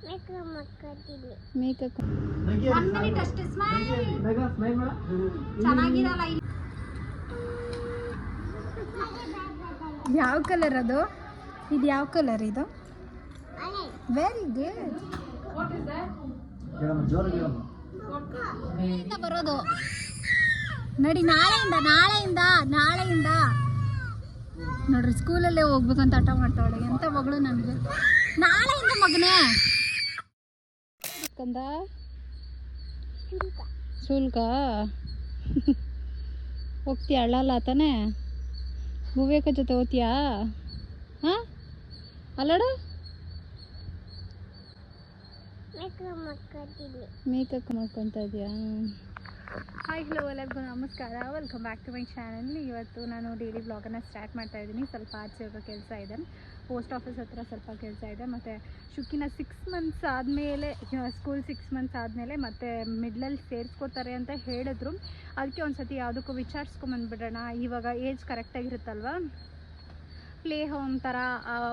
Makeup 1 minute ಅಷ್ಟೇ smile ಚೆನ್ನಾಗಿರಲ್ಲ. ಯಾವ ಕಲರ್ ಅದು? ಇದು ಯಾವ ಕಲರ್ ಇದು? Very good. ಬರೋದು ನೋಡಿ ನಾಳೆಯಿಂದ ನೋಡ್ರಿ ಸ್ಕೂಲಲ್ಲೇ ಹೋಗ್ಬೇಕಂತ ಹಠ ಮಾಡ್ತಾವಳೆ. ಎಂತ ಮಗಳು ನನಗೆ. ನಾಳೆಯಿಂದ ಮಗನೇ ಕಂದ ಶುಲ್ಕ ಹೋಗ್ತೀಯ? ಅಳ್ಳಲ್ಲ ತಾನೆ? ಭವ್ಯಕ್ಕ ಜೊತೆ ಹೋಗ್ತೀಯಾ? ಹಾಂ ಅಲ್ಲಡು ಮೇಕಪ್ ಮಾಡ್ಕೊತಾ ಇದೆಯಾ? ಹಾಯ್ ಹಲೋ ಎಲ್ಲರಿಗೂ ನಮಸ್ಕಾರ, welcome back to my channel. ಇವತ್ತು ನಾನು ಡೈಲಿ ಬ್ಲಾಗನ್ನು ಸ್ಟಾರ್ಟ್ ಮಾಡ್ತಾ ಇದ್ದೀನಿ. ಸ್ವಲ್ಪ ಆಚೆ ಹೋಗೋ ಕೆಲಸ ಇದೆ, ಪೋಸ್ಟ್ ಆಫೀಸ್ ಹತ್ರ ಸ್ವಲ್ಪ ಕೆಲಸ ಇದೆ. ಮತ್ತು ಶುಕ್ಕಿನ 6 ಮಂತ್ಸ್ ಆದಮೇಲೆ, ಸ್ಕೂಲ್ 6 ಮಂತ್ಸ್ ಆದಮೇಲೆ ಮತ್ತೆ ಮಿಡ್ಲಲ್ಲಿ ಸೇರಿಸ್ಕೋತಾರೆ ಅಂತ ಹೇಳಿದ್ರು. ಅದಕ್ಕೆ ಒಂದು ಸತಿ ಯಾವುದಕ್ಕೂ ವಿಚಾರಿಸ್ಕೊಂಬಂದ್ಬಿಡೋಣ. ಇವಾಗ ಏಜ್ ಕರೆಕ್ಟಾಗಿರುತ್ತಲ್ವ, ಪ್ಲೇ ಹೋಮ್ ಥರ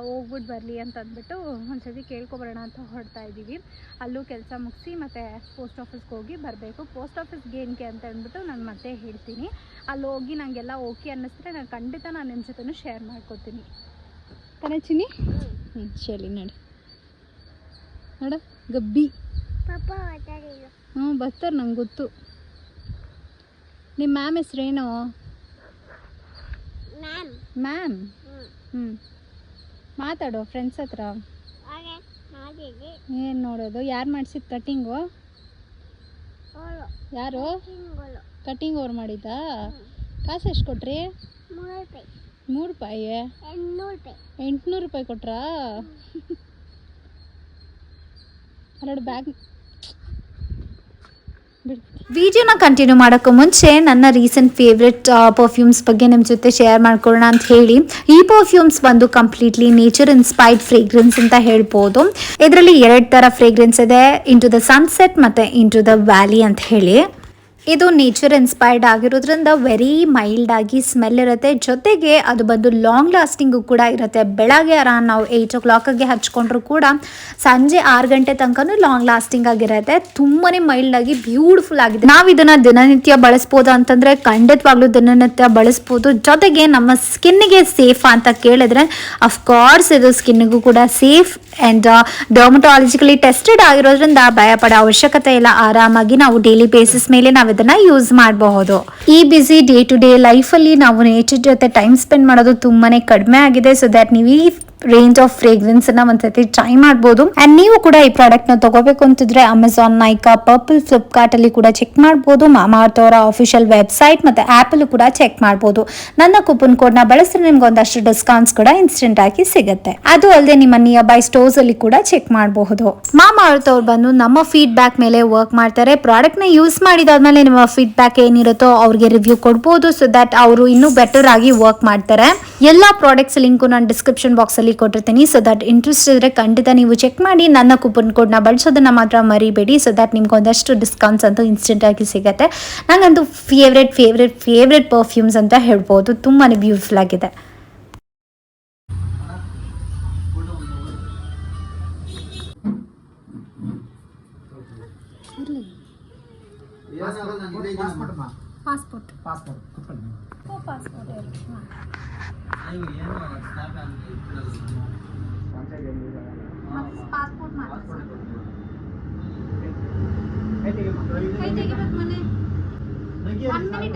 ಹೋಗ್ಬಿಟ್ಟು ಬರಲಿ ಅಂತ ಅಂದ್ಬಿಟ್ಟು ಒಂದು ಸತಿ ಕೇಳ್ಕೊಬರೋಣ ಅಂತ ಹೊರಡ್ತಾ ಇದ್ದೀವಿ. ಅಲ್ಲೂ ಕೆಲಸ ಮುಗಿಸಿ ಮತ್ತು ಪೋಸ್ಟ್ ಆಫೀಸ್ಗೆ ಹೋಗಿ ಬರಬೇಕು. ಪೋಸ್ಟ್ ಆಫೀಸ್ಗೆ ಏನಕ್ಕೆ ಅಂತ ಅಂದ್ಬಿಟ್ಟು ನಾನು ಮತ್ತೆ ಹೇಳ್ತೀನಿ. ಅಲ್ಲಿ ಹೋಗಿ ನನಗೆಲ್ಲ ಓಕೆ ಅನ್ನಿಸಿದ್ರೆ ನಾನು ಖಂಡಿತ ನಾನು ನಿಮ್ಮ ಜೊತೆನೂ ಶೇರ್ ಮಾಡ್ಕೊತೀನಿ. ತಾನೇ ಚಿನ್ನಿ? ಸರಿ ನೋಡಿ ನೋಡ ಗಬ್ಬಿ ಬರ್ತಾರೆ, ನಂಗೆ ಗೊತ್ತು. ನಿಮ್ಮ ಮ್ಯಾಮ್ ಹೆಸ್ರೇನು? ಮ್ಯಾಮ್ ಮಾತಾಡು ಫ್ರೆಂಡ್ಸ್ ಹತ್ರ. ಏನು ನೋಡೋದು? ಯಾರು ಮಾಡಿಸಿದ ಕಟ್ಟಿಂಗು? ಯಾರು ಕಟ್ಟಿಂಗ್ ಅವ್ರು ಮಾಡಿದ್ದಾ? ಕಾಸು ಎಷ್ಟು ಕೊಟ್ರಿ? 3 ರೂಪಾಯಿ 800 ರೂಪಾಯಿ ಕೊಟ್ರಾ? ಅಲ್ಲೋಡು ಬ್ಯಾಗ್. ವಿಡಿಯೋನ ಕಂಟಿನ್ಯೂ ಮಾಡೋಕ್ಕೂ ಮುಂಚೆ ನನ್ನ ರೀಸೆಂಟ್ ಫೇವ್ರೆಟ್ ಪರ್ಫ್ಯೂಮ್ಸ್ ಬಗ್ಗೆ ನಿಮ್ಮ ಜೊತೆ ಶೇರ್ ಮಾಡ್ಕೊಳ್ಳೋಣ ಅಂತ ಹೇಳಿ. ಈ ಪರ್ಫ್ಯೂಮ್ಸ್ ಬಂದು ಕಂಪ್ಲೀಟ್ಲಿ ನೇಚರ್ ಇನ್ಸ್ಪೈರ್ಡ್ ಫ್ರೇಗ್ರೆನ್ಸ್ ಅಂತ ಹೇಳ್ಬೋದು. ಇದರಲ್ಲಿ 2 ಥರ ಫ್ರೇಗ್ರೆನ್ಸ್ ಇದೆ, ಇಂಟು ದ ಸನ್ಸೆಟ್ ಮತ್ತು ಇಂಟು ದ ವ್ಯಾಲಿ ಅಂತ ಹೇಳಿ. ಇದು ನೇಚರ್ ಇನ್ಸ್ಪೈರ್ಡ್ ಆಗಿರೋದ್ರಿಂದ ವೆರಿ ಮೈಲ್ಡ್ ಆಗಿ ಸ್ಮೆಲ್ ಇರುತ್ತೆ. ಜೊತೆಗೆ ಅದು ಬಂದು ಲಾಂಗ್ ಲಾಸ್ಟಿಂಗು ಕೂಡ ಇರುತ್ತೆ. ಬೆಳಗ್ಗೆ ಅರೌಂಡ್ ನಾವು 8 o'clockಗೆ ಹಚ್ಕೊಂಡ್ರು ಕೂಡ ಸಂಜೆ 6 ಗಂಟೆ ತನಕನೂ ಲಾಂಗ್ ಲಾಸ್ಟಿಂಗ್ ಆಗಿರುತ್ತೆ. ತುಂಬಾ ಮೈಲ್ಡ್ ಆಗಿ ಬ್ಯೂಟಿಫುಲ್ ಆಗಿದೆ. ನಾವು ಇದನ್ನು ದಿನನಿತ್ಯ ಬಳಸ್ಬೋದು ಅಂತಂದರೆ ಖಂಡಿತವಾಗ್ಲೂ ದಿನನಿತ್ಯ ಬಳಸ್ಬೋದು. ಜೊತೆಗೆ ನಮ್ಮ ಸ್ಕಿನ್ನಿಗೆ ಸೇಫ್ ಅಂತ ಕೇಳಿದ್ರೆ ಅಫ್ಕೋರ್ಸ್ ಇದು ಸ್ಕಿನ್ನಿಗೂ ಕೂಡ ಸೇಫ್ ಆ್ಯಂಡ್ ಡರ್ಮಟಾಲಜಿಕಲಿ ಟೆಸ್ಟೆಡ್ ಆಗಿರೋದ್ರಿಂದ ಭಯ ಪಡೋ ಅವಶ್ಯಕತೆ ಇಲ್ಲ. ಆರಾಮಾಗಿ ನಾವು ಡೈಲಿ ಬೇಸಿಸ್ ಮೇಲೆ ನಾವು ಇದನ್ನ ಯೂಸ್ ಮಾಡಬಹುದು. ಈ ಬಿಸಿ ಡೇ ಟು ಡೇ ಲೈಫಲ್ಲಿ ನಾವು ನೇಚರ್ ಜೊತೆ ಟೈಮ್ ಸ್ಪೆಂಡ್ ಮಾಡೋದು ತುಂಬಾನೇ ಕಡಿಮೆ ಆಗಿದೆ. ಸೊ ದ್ಯಾಟ್ ನೀವು ಈ ರೇಂಜ್ ಆಫ್ ಫ್ರೇಗ್ರೆನ್ಸ್ ಅನ್ನ ಒಂದ್ಸತಿ ಟ್ರೈ ಮಾಡಬಹುದು. ಅಂಡ್ ನೀವು ಕೂಡ ಈ ಪ್ರಾಡಕ್ಟ್ ನ ತಗೋಬೇಕು ಅಂತಿದ್ರೆ ಅಮೆಝಾನ್, ನೈಕಾ, ಪರ್ಪಲ್, ಫ್ಲಿಪ್ಕಾರ್ಟ್ ಅಲ್ಲಿ ಕೂಡ ಚೆಕ್ ಮಾಡಬಹುದು. ಮಾಮಾಅರ್ತ್ ಅವರ ಅಫಿಷಿಯಲ್ ವೆಬ್ಸೈಟ್ ಮತ್ತೆ ಆಪ್ ಅಲ್ಲೂ ಕೂಡ ಚೆಕ್ ಮಾಡಬಹುದು. ನನ್ನ ಕೂಪನ್ ಕೋಡ್ ನ ಬಳಸಿದ್ರೆ ನಿಮ್ಗೆ ಒಂದಷ್ಟು ಡಿಸ್ಕೌಂಟ್ಸ್ ಕೂಡ ಇನ್ಸ್ಟೆಂಟ್ ಆಗಿ ಸಿಗುತ್ತೆ. ಅದು ಅಲ್ಲದೆ ನಿಮ್ಮ ನಿಯರ್ ಬೈ ಸ್ಟೋರ್ಸ್ ಅಲ್ಲಿ ಕೂಡ ಚೆಕ್ ಮಾಡಬಹುದು. ಮಾಮಾಅರ್ತ್ ಅವ್ರು ಬಂದು ನಮ್ಮ ಫೀಡ್ಬ್ಯಾಕ್ ಮೇಲೆ ವರ್ಕ್ ಮಾಡ್ತಾರೆ. ಪ್ರಾಡಕ್ಟ್ ನ ಯೂಸ್ ಮಾಡಿದಾದ್ಮೇಲೆ ನಿಮ್ಮ ಫೀಡ್ಬ್ಯಾಕ್ ಏನಿರುತ್ತೋ ಅವ್ರಿಗೆ ರಿವ್ಯೂ ಕೊಡ್ಬೋದು. ಸೊ ದಟ್ ಅವರು ಇನ್ನೂ ಬೆಟರ್ ಆಗಿ ವರ್ಕ್ ಮಾಡ್ತಾರೆ. ಎಲ್ಲಾ ಪ್ರಾಡಕ್ಟ್ಸ್ ಲಿಂಕ್ ನಾನು ಡಿಸ್ಕ್ರಿಪ್ಷನ್ ಬಾಕ್ಸ್ ಅಲ್ಲಿ ಕೊಟ್ಟಿರ್ತೀನಿ. ಸೊ ದಟ್ ಇಂಟ್ರೆಸ್ಟ್ ಇದ್ರೆ ಖಂಡಿತ ನೀವು ಚೆಕ್ ಮಾಡಿ. ನನ್ನ ಕೂಪನ್ ಕೋಡ್ ನ ಬಳಸೋದನ್ನ ಮಾತ್ರ ಮರಿಬೇಡಿ. ಸೊ ದಟ್ ನಿಮ್ಗೆ ಒಂದಷ್ಟು ಡಿಸ್ಕೌಂಟ್ಸ್ ಅಂತೂ ಇನ್ಸ್ಟೆಂಟ್ ಆಗಿ ಸಿಗುತ್ತೆ. ನಂಗಂತೂ ಫೇವ್ರೆಟ್ ಪರ್ಫ್ಯೂಮ್ಸ್ ಅಂತ ಹೇಳ್ಬೋದು. ತುಂಬಾನೇ ಬ್ಯೂಟಿಫುಲ್ ಆಗಿದೆ.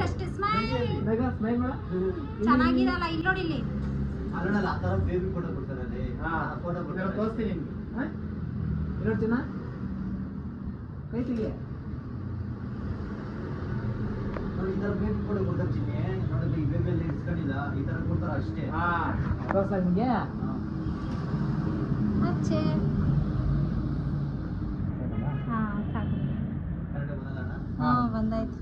ಅಷ್ಟೇ ಸ್ಮೈಲ್ ಚೆನ್ನಾಗಿರಲ್ಲ. ಇಲ್ಲಿ ನೋಡಿ, ಇಲ್ಲಿ ಬಂದಾಯ್ತು.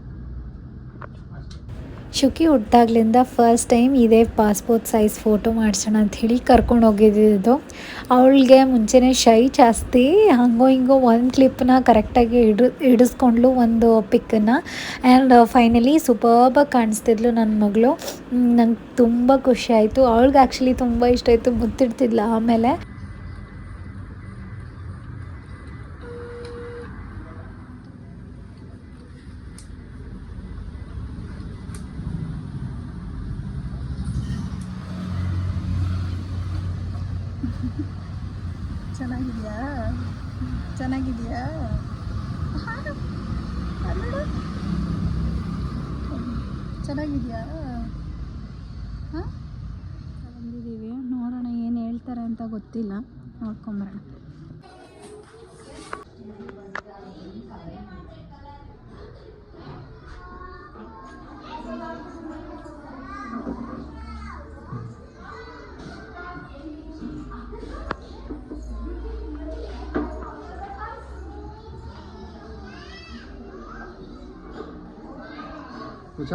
ಶುಕಿ ಹುಟ್ಟಾಗ್ಲಿಂದ ಫಸ್ಟ್ ಟೈಮ್ ಇದೇ ಪಾಸ್ಪೋರ್ಟ್ ಸೈಜ್ ಫೋಟೋ ಮಾಡಿಸೋಣ ಅಂಥೇಳಿ ಕರ್ಕೊಂಡು ಹೋಗಿದ್ದು. ಅವಳಿಗೆ ಮುಂಚೆನೇ ಶೈ ಜಾಸ್ತಿ. ಹಂಗೋ ಹಿಂಗೋ ಒಂದು ಕ್ಲಿಪ್ಪನ್ನ ಕರೆಕ್ಟಾಗಿ ಹಿಡಿಸ್ಕೊಂಡ್ಲು, ಒಂದು ಪಿಕ್ಕನ್ನು. ಆ್ಯಂಡ್ ಫೈನಲಿ ಸೂಪರ್ಬಾಗಿ ಕಾಣಿಸ್ತಿದ್ಲು ನನ್ನ ಮಗಳು. ನಂಗೆ ತುಂಬ ಖುಷಿ ಆಯಿತು. ಅವಳಿಗೆ ಆ್ಯಕ್ಚುಲಿ ತುಂಬ ಇಷ್ಟ ಆಯಿತು, ಮುತ್ತಿಡ್ತಿದ್ಲು. ಆಮೇಲೆ ಚೆನ್ನಾಗಿದೆಯಾ ಚೆನ್ನಾಗಿದೆಯಾ ಚೆನ್ನಾಗಿದೆಯಾ ಹಾಂ ಬಂದಿದ್ದೀವಿ ನೋಡೋಣ ಏನು ಹೇಳ್ತಾರೆ ಅಂತ ಗೊತ್ತಿಲ್ಲ ನೋಡ್ಕೊಂಬರೋಣ कुछ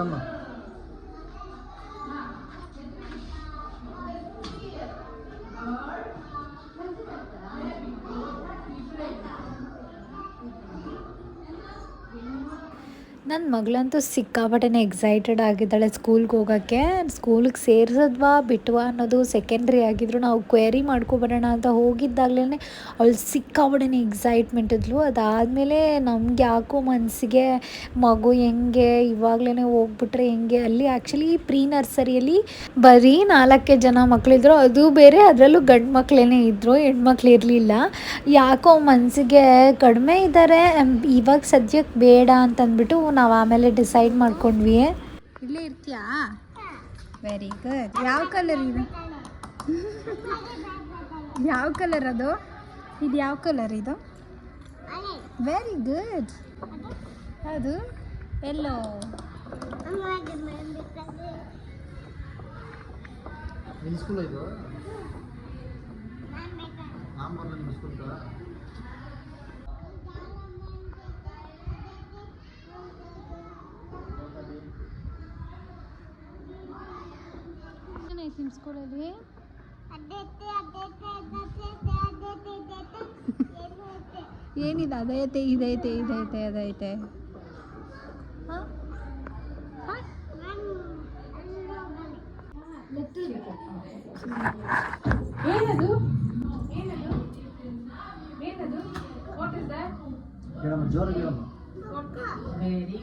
ನನ್ನ ಮಗಳಂತೂ ಸಿಕ್ಕಾಪಟ್ಟೆ ಎಕ್ಸೈಟೆಡ್ ಆಗಿದ್ದಾಳೆ ಸ್ಕೂಲ್ಗೆ ಹೋಗೋಕ್ಕೆ ಸ್ಕೂಲಿಗೆ ಸೇರಿಸಿದ್ವಾ ಬಿಟ್ವಾ ಅನ್ನೋದು ಸೆಕೆಂಡ್ರಿ ಆಗಿದ್ರು ನಾವು ಕ್ವೇರಿ ಮಾಡ್ಕೊಬರೋಣ ಅಂತ ಹೋಗಿದ್ದಾಗಲೇ ಅವಳು ಸಿಕ್ಕಾಪಟ್ಟೆ ಎಕ್ಸೈಟ್ಮೆಂಟ್ ಇದ್ಲು ಅದಾದಮೇಲೆ ನಮ್ಗೆ ಯಾಕೋ ಮನಸ್ಸಿಗೆ ಮಗು ಹೆಂಗೆ ಇವಾಗಲೇ ಹೋಗ್ಬಿಟ್ರೆ ಹೆಂಗೆ ಅಲ್ಲಿ ಆ್ಯಕ್ಚುಲಿ ಪ್ರೀ ನರ್ಸರಿಯಲ್ಲಿ ಬರೀ 4 ಜನ ಮಕ್ಕಳಿದ್ರು ಅದು ಬೇರೆ ಅದರಲ್ಲೂ ಗಂಡು ಮಕ್ಕಳೇ ಇದ್ದರು ಹೆಣ್ಮಕ್ಳು ಇರಲಿಲ್ಲ ಯಾಕೋ ಮನಸ್ಸಿಗೆ ಕಡಿಮೆ ಇದ್ದಾರೆ ಇವಾಗ ಸದ್ಯಕ್ಕೆ ಬೇಡ ಅಂತಂದ್ಬಿಟ್ಟು ನಾವು ಆಮೇಲೆ ಡಿಸೈಡ್ ಮಾಡ್ಕೊಂಡ್ವಿ ಇಲ್ಲೇ ಇರ್ತೀಯಾ ವೆರಿ ಗುಡ್ ಯಾವ ಕಲರ್ ಇದು ಯಾವ ಕಲರ್ ಅದು ಇದು ಯಾವ ಕಲರ್ ಇದು ವೆರಿ ಗುಡ್ ಅದು ಎಲ್ಲೋ स्कूल है नाम बोलना स्कूल का ನಿಮ್ಮ ಸ್ಕೂಲಲ್ಲಿ ಏನಿದೆ ಅದೈತೆ ಇದೈತೆ ಇದೈತೆ ಅದೈತೆ ಏನದು ಏನದು ಏನದು ವಾಟ್ ಇಸ್ ದಟ್ ಗಿಡಮ್ಮ ಜೋರ ಗಿಡಮ್ಮ ವೆರಿ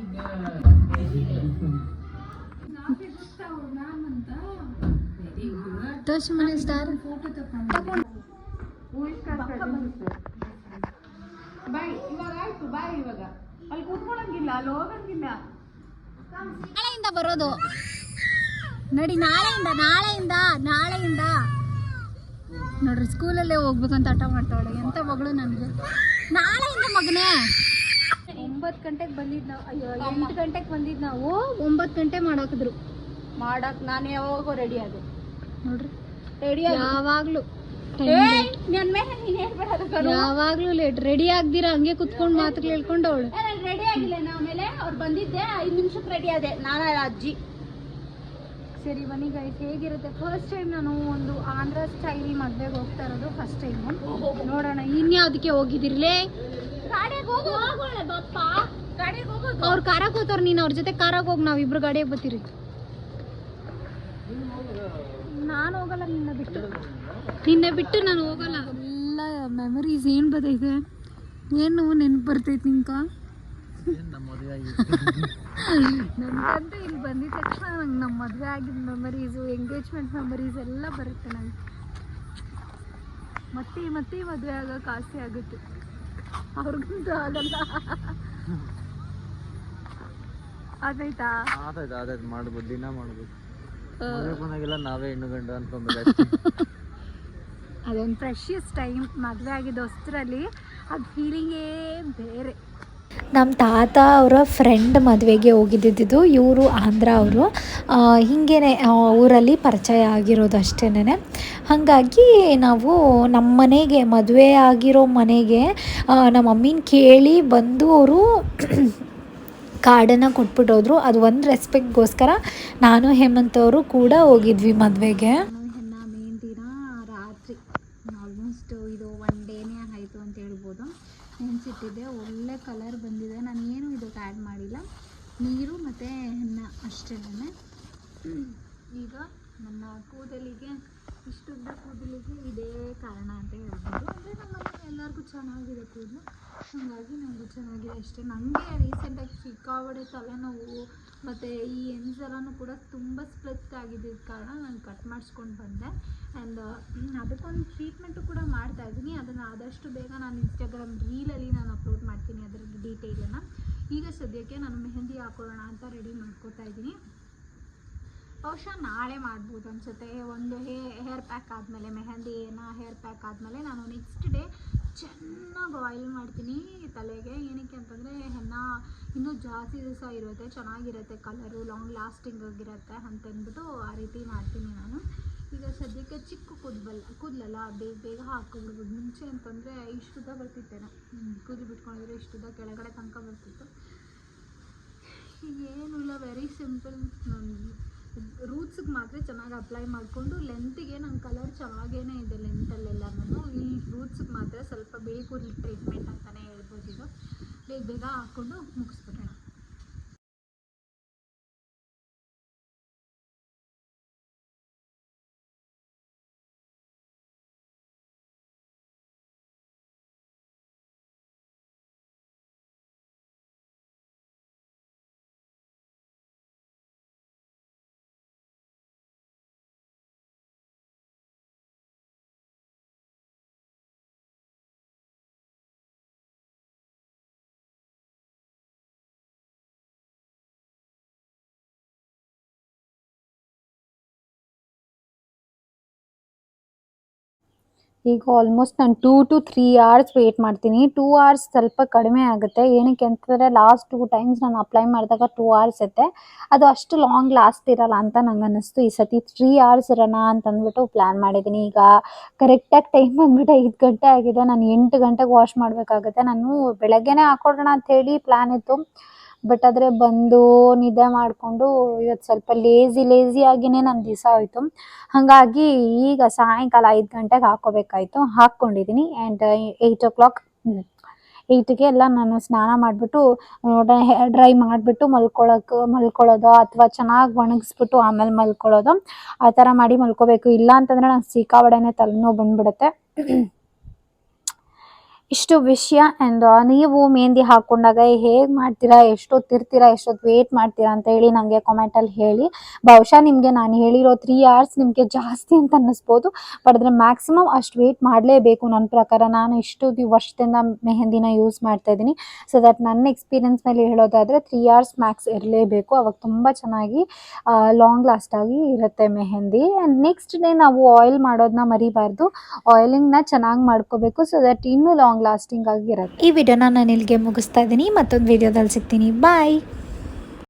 ಗುಡ್ ಟಚ್ ಮನೆ ಸ್ಟಾರ್ ಫೋಟೋ ತಗೊಂಡು ಬಾಯ್ ಇವಾಗ ಆಯ್ತು ಬಾಯ್ ಇವಾಗ ಅಲ್ಲಿ ಕೂತ್ಕೊಳ್ಳಂಗಿಲ್ಲ ಅಲ್ಲಿ ಹೋಗಂಗಿಲ್ಲ ನಾಳೆಯಿಂದ ಬರೋದು ನಡಿ ನಾಳೆಯಿಂದ ನೋಡ್ರಿ ಸ್ಕೂಲಲ್ಲೇ ಹೋಗ್ಬೇಕಂತ ಹಠ ಮಾಡ್ತಾವಳೆ ಎಂತ ಮಗಳು ನನಗೆ ನಾಳೆಯಿಂದ ಮಗನೇ 9 ಗಂಟೆಗೆ ಬಂದಿದ್ದು ನಾವು ಅಯ್ಯೋ 8 ಗಂಟೆಗೆ ಬಂದಿದ್ದು ನಾವು 9 ಗಂಟೆ ಮಾಡಾಕಿದ್ರು ನಾನು ಯಾವಾಗೋ ರೆಡಿ ಆದೆ ನೋಡ್ರಿ ರೆಡಿ ಯಾವಾಗ್ಲೂ ನನ್ನ ಮೇಲೆ ನೀನು ಹೇಳ್ಬೇಡ ಯಾವಾಗ್ಲೂ ಲೇಟ್ ರೆಡಿ ಆಗ್ದಿರ ಹಂಗೆ ಕುತ್ಕೊಂಡು ಮಾತುಗಳು ಹೇಳ್ಕೊಂಡು ಅವಳು ರೆಡಿ ಆಗಿಲ್ಲ ಆಮೇಲೆ ಅವ್ರು ಬಂದಿದ್ದೆ 5 ನಿಮಿಷಕ್ಕೆ ರೆಡಿ ಆದೆ ನಾನು ಅಜ್ಜಿ ಸರಿ ಬನ್ನಿ ಗೈಸ್ ಹೇಗಿರುತ್ತೆ ಫಸ್ಟ್ ಟೈಮ್ ನಾನು ಒಂದು ಆಂಧ್ರ ಸ್ಟೈಲ್ ಮದುವೆಗೆ ಹೋಗ್ತಾ ಇರೋದು ಫಸ್ಟ್ ಟೈಮು ನೋಡೋಣ ಇನ್ಯಾವುದಕ್ಕೆ ಹೋಗಿದಿರ್ಲೇ ಗಾಡಿಗೆ ಹೋಗೋಣ ಬಪ್ಪ ಗಾಡಿಗೆ ಹೋಗೋದು ಅವ್ರು ಕಾರಾಗ ಹೋಗ್ತಾರ ನೀನು ಅವ್ರ ಜೊತೆ ಕಾರಾಗ ಹೋಗಿ ನಾವಿಬ್ರು ಗಾಡಿಯಾಗ ಬರ್ತೀರಿ ನಾನು ಹೋಗಲ್ಲ ನಿನ್ನೆ ಬಿಟ್ಟು ನಾನು ಹೋಗಲ್ಲ ಎಲ್ಲ ಮೆಮರೀಸ್ ಏನು ಬರ್ತೈತೆ ಏನು ನೆನ್ಪು ಬರ್ತೈತೆ ನಿಂಕ ನನಗಂತೂ ಇಲ್ಲಿ ಬಂದಿದ ತಕ್ಷಣ ನಂಗೆ ನಮ್ಮ ಮದುವೆ ಆಗಿದ್ದ ಮೆಮರೀಸು ಎಂಗೇಜ್ಮೆಂಟ್ ಮೆಮರೀಸ್ ಎಲ್ಲ ಬರುತ್ತೆ ನಂಗೆ ಮತ್ತೆ ಮದುವೆ ಆಗೋಕೆ ಆಸೆ ಆಗುತ್ತೆ ಅವ್ರಿಗಂತೂ ಆಗಲ್ಲ ಆದಾಯ್ತಾ ಆದಾಯ್ತು ಮಾಡ್ಬೋದು ದಿನ ಮಾಡ್ಬೋದು ಬಂದಾಗೆಲ್ಲ ನಾವೇ ಹೆಣ್ಣು ಗಂಡು ಅನ್ಕೊಂಬೇಕು ಅದೊಂದು ಪ್ರೆಷಿಯಸ್ ಟೈಮ್ ಮದುವೆ ಆಗಿದ್ದ ಹೊಸರಲ್ಲಿ ಅದು ಫೀಲಿಂಗೇ ಬೇರೆ ನಮ್ಮ ತಾತ ಅವರ ಫ್ರೆಂಡ್ ಮದುವೆಗೆ ಹೋಗಿದ್ದಿದ್ದು ಇವರು ಆಂಧ್ರ ಅವರು ಹೀಗೇ ಊರಲ್ಲಿ ಪರಿಚಯ ಆಗಿರೋದು ಅಷ್ಟೇನೆ ಹಾಗಾಗಿ ನಾವು ನಮ್ಮ ಮನೆಗೆ ಮದುವೆ ಆಗಿರೋ ಮನೆಗೆ ನಮ್ಮ ಮಮ್ಮಿನ ಕೇಳಿ ಬಂದು ಅವರು ಕಾರ್ಡನ್ನು ಕೊಟ್ಬಿಟ್ಟೋದ್ರು ಅದು ಒಂದು ರೆಸ್ಪೆಕ್ಟ್ಗೋಸ್ಕರ ನಾನು ಹೇಮಂತ್ ಅವರು ಕೂಡ ಹೋಗಿದ್ವಿ ಮದುವೆಗೆ ಹೆಣ್ಣ ಮೇನ್ ದಿನ ರಾತ್ರಿ ಆಲ್ಮೋಸ್ಟ್ ಇದು 1 ಡೇನೇ ಆಯಿತು ಅಂತ ಹೇಳ್ಬೋದು ನೆನೆಸಿಟ್ಟಿದ್ದೆ ಒಳ್ಳೆ ಕಲರ್ ಬಂದಿದೆ ನಾನು ಏನು ಇದಕ್ಕೆ ಆ್ಯಡ್ ಮಾಡಿಲ್ಲ ನೀರು ಮತ್ತು ಹೆಣ್ಣ ಅಷ್ಟೇ ಈಗ ನನ್ನ ಕೂದಲಿಗೆ ಇಷ್ಟುದ್ದ ಕೂದಲಿಗೆ ಇದೇ ಕಾರಣ ಅಂತ ಹೇಳ್ಬೋದು. ಅಂದರೆ ನಮ್ಮಲ್ಲಿ ಎಲ್ಲರಿಗೂ ಚೆನ್ನಾಗಿದೆ ಕೂದಲು, ಹಾಗಾಗಿ ನನಗೂ ಚೆನ್ನಾಗಿದೆ ಅಷ್ಟೇ. ನನಗೆ ರೀಸೆಂಟಾಗಿ ಸಿಕ್ಕಾಪಟ್ಟೆ ತಲೆನೋವು ಮತ್ತು ಈ ಎನ್ಸ್ ಎಲ್ಲನೂ ಕೂಡ ತುಂಬ ಸ್ಪ್ಲಿಟ್ ಆಗಿದ್ದ ಕಾರಣ ನಾನು ಕಟ್ ಮಾಡಿಸ್ಕೊಂಡು ಬಂದೆ. ಆ್ಯಂಡ್ ಅದಕ್ಕೊಂದು ಟ್ರೀಟ್ಮೆಂಟು ಕೂಡ ಮಾಡ್ತಾಯಿದ್ದೀನಿ. ಅದನ್ನು ಆದಷ್ಟು ಬೇಗ ನಾನು ಇನ್ಸ್ಟಾಗ್ರಾಮ್ ರೀಲಲ್ಲಿ ನಾನು ಅಪ್ಲೋಡ್ ಮಾಡ್ತೀನಿ ಅದರ ಡೀಟೇಲನ್ನು. ಈಗ ಸದ್ಯಕ್ಕೆ ನಾನು ಮೆಹಂದಿ ಹಾಕೊಳ್ಳೋಣ ಅಂತ ರೆಡಿ ಮಾಡ್ಕೋತಾ ಇದ್ದೀನಿ. ಬಹುಶಃ ನಾಳೆ ಮಾಡ್ಬೋದು ಅನಿಸುತ್ತೆ. ಒಂದು ಹೇರ್ ಪ್ಯಾಕ್ ಆದಮೇಲೆ, ಮೆಹಂದಿನ ಹೇರ್ ಪ್ಯಾಕ್ ಆದಮೇಲೆ ನಾನು ನೆಕ್ಸ್ಟ್ ಡೇ ಚೆನ್ನಾಗಿ ಆಯಿಲ್ ಮಾಡ್ತೀನಿ ತಲೆಗೆ. ಏನಕ್ಕೆ ಅಂತಂದರೆ ಹೆನ್ನ ಇನ್ನೂ ಜಾಸ್ತಿ ದಿವಸ ಇರುತ್ತೆ, ಚೆನ್ನಾಗಿರುತ್ತೆ, ಕಲರು ಲಾಂಗ್ ಲಾಸ್ಟಿಂಗ್ ಆಗಿರುತ್ತೆ ಅಂತಂದ್ಬಿಟ್ಟು ಆ ರೀತಿ ಮಾಡ್ತೀನಿ ನಾನು. ಈಗ ಸದ್ಯಕ್ಕೆ ಚಿಕ್ಕ ಕೂದಲಲ್ಲ, ಬೇಗ ಹಾಕ್ಕೊಂಡ್ಬಿಡ್ಬೋದು. ಮುಂಚೆ ಅಂತಂದರೆ ಇಷ್ಟುದ್ದ ಬರ್ತಿತ್ತೇನೋ, ಕೂದಲು ಬಿಟ್ಕೊಂಡಿದ್ರೆ ಇಷ್ಟುದ್ದ ಕೆಳಗಡೆ ತನಕ ಬರ್ತಿತ್ತು. ಏನು ಇಲ್ಲ, ವೆರಿ ಸಿಂಪಲ್. ನಾನು ರೂಟ್ಸಿಗೆ ಮಾತ್ರ ಚೆನ್ನಾಗಿ ಅಪ್ಲೈ ಮಾಡಿಕೊಂಡು, ಲೆಂತಿಗೆ ನನ್ನ ಕಲರ್ ಚೆನ್ನಾಗೇ ಇದೆ ಲೆಂತಲ್ಲೆಲ್ಲ. ನಾನು ಈ ರೂಟ್ಸಿಗೆ ಮಾತ್ರ ಸ್ವಲ್ಪ ಬೇಕು ಟ್ರೀಟ್ಮೆಂಟ್ ಅಂತಲೇ ಹೇಳ್ಬೋದು. ಇದು ಬೇಗ ಹಾಕ್ಕೊಂಡು ಮುಗಿಸ್ಬಿಡೋಣ. ಈಗ ಆಲ್ಮೋಸ್ಟ್ ನಾನು 2 to 3 hours ವೆಯ್ಟ್ ಮಾಡ್ತೀನಿ. 2 hours ಸ್ವಲ್ಪ ಕಡಿಮೆ ಆಗುತ್ತೆ. ಏನಕ್ಕೆ ಅಂತಂದರೆ ಲಾಸ್ಟ್ 2 times ನಾನು ಅಪ್ಲೈ ಮಾಡಿದಾಗ 2 hours ಇತ್ತೆ. ಅದು ಅಷ್ಟು ಲಾಂಗ್ ಲಾಸ್ಟ್ ಇರಲ್ಲ ಅಂತ ನಂಗೆ ಅನ್ನಿಸ್ತು. ಈ ಸತಿ 3 hours ಇರೋಣ ಅಂತಂದ್ಬಿಟ್ಟು ಪ್ಲ್ಯಾನ್ ಮಾಡಿದ್ದೀನಿ. ಈಗ ಕರೆಕ್ಟಾಗಿ ಟೈಮ್ ಬಂದುಬಿಟ್ಟು 5 ಗಂಟೆ ಆಗಿದೆ. ನಾನು 8 ಗಂಟೆಗೆ ವಾಶ್ ಮಾಡಬೇಕಾಗುತ್ತೆ. ನಾನು ಬೆಳಗ್ಗೆನೇ ಹಾಕೊಳ್ಳೋಣ ಅಂಥೇಳಿ ಪ್ಲ್ಯಾನ್ ಇತ್ತು. ಬಟ್ ಆದರೆ ಬಂದು ನಿದ್ದೆ ಮಾಡಿಕೊಂಡು ಇವತ್ತು ಸ್ವಲ್ಪ ಲೇಸಿಯಾಗಿಯೇ ನನ್ನ ದಿವಸ ಹೋಯಿತು. ಹಾಗಾಗಿ ಈಗ ಸಾಯಂಕಾಲ 5 ಗಂಟೆಗೆ ಹಾಕ್ಕೋಬೇಕಾಯಿತು. ಹಾಕ್ಕೊಂಡಿದ್ದೀನಿ. ಆ್ಯಂಡ್ 8 o'clock 8ಗೆ ಎಲ್ಲ ನಾನು ಸ್ನಾನ ಮಾಡಿಬಿಟ್ಟು ಹೇರ್ ಡ್ರೈ ಮಾಡಿಬಿಟ್ಟು ಮಲ್ಕೊಳ್ಳೋದು, ಅಥವಾ ಚೆನ್ನಾಗಿ ಒಣಗಿಸ್ಬಿಟ್ಟು ಆಮೇಲೆ ಮಲ್ಕೊಳ್ಳೋದು, ಆ ಥರ ಮಾಡಿ ಮಲ್ಕೋಬೇಕು. ಇಲ್ಲ ಅಂತಂದರೆ ನಂಗೆ ಸಿಕ್ಕಾಪಟ್ಟೆ ತಲೆನೋವು ಬಂದುಬಿಡುತ್ತೆ. ಇಷ್ಟು ವಿಷಯ. ಆ್ಯಂಡ್ ನೀವು ಮೆಹಂದಿ ಹಾಕ್ಕೊಂಡಾಗ ಹೇಗೆ ಮಾಡ್ತೀರಾ, ಎಷ್ಟೊತ್ತಿರ್ತೀರಾ, ಎಷ್ಟೊತ್ತು ವೇಟ್ ಮಾಡ್ತೀರಾ ಅಂತ ಹೇಳಿ ನನಗೆ ಕಾಮೆಂಟಲ್ಲಿ ಹೇಳಿ. ಬಹುಶಃ ನಿಮಗೆ ನಾನು ಹೇಳಿರೋ 3 hours ನಿಮಗೆ ಜಾಸ್ತಿ ಅಂತ ಅನ್ನಿಸ್ಬೋದು. ಬಟ್ ಆದರೆ ಮ್ಯಾಕ್ಸಿಮಮ್ ಅಷ್ಟು ವೇಟ್ ಮಾಡಲೇಬೇಕು ನನ್ನ ಪ್ರಕಾರ. ನಾನು ಇಷ್ಟು ವರ್ಷದಿಂದ ಮೆಹಂದಿನ ಯೂಸ್ ಮಾಡ್ತಾಯಿದ್ದೀನಿ. ಸೊ ದಟ್ ನನ್ನ ಎಕ್ಸ್ಪೀರಿಯನ್ಸ್ ಮೇಲೆ ಹೇಳೋದಾದರೆ 3 hours ಮ್ಯಾಕ್ಸ್ ಇರಲೇಬೇಕು. ಅವಾಗ ತುಂಬ ಚೆನ್ನಾಗಿ ಲಾಂಗ್ ಲಾಸ್ಟಾಗಿ ಇರುತ್ತೆ ಮೆಹಂದಿ. ಆ್ಯಂಡ್ ನೆಕ್ಸ್ಟ್ ಡೇ ನಾವು ಆಯಿಲ್ ಮಾಡೋದನ್ನ ಮರಿಬಾರ್ದು. ಆಯಿಲಿಂಗ್ನ ಚೆನ್ನಾಗಿ ಮಾಡ್ಕೋಬೇಕು. ಸೊ ದಟ್ ಇನ್ನೂ ಲಾಂಗ್ ಲಾಸ್ಟಿಂಗ್ ಆಗಿರುತ್ತೆ. ಈ ವಿಡಿಯೋನ ನಾನು ಇಲ್ಲಿಗೆ ಮುಗಿಸ್ತಾ ಇದ್ದೀನಿ. ಮತ್ತೊಂದು ವಿಡಿಯೋದಲ್ಲಿ ಸಿಗ್ತೀನಿ. ಬಾಯ್.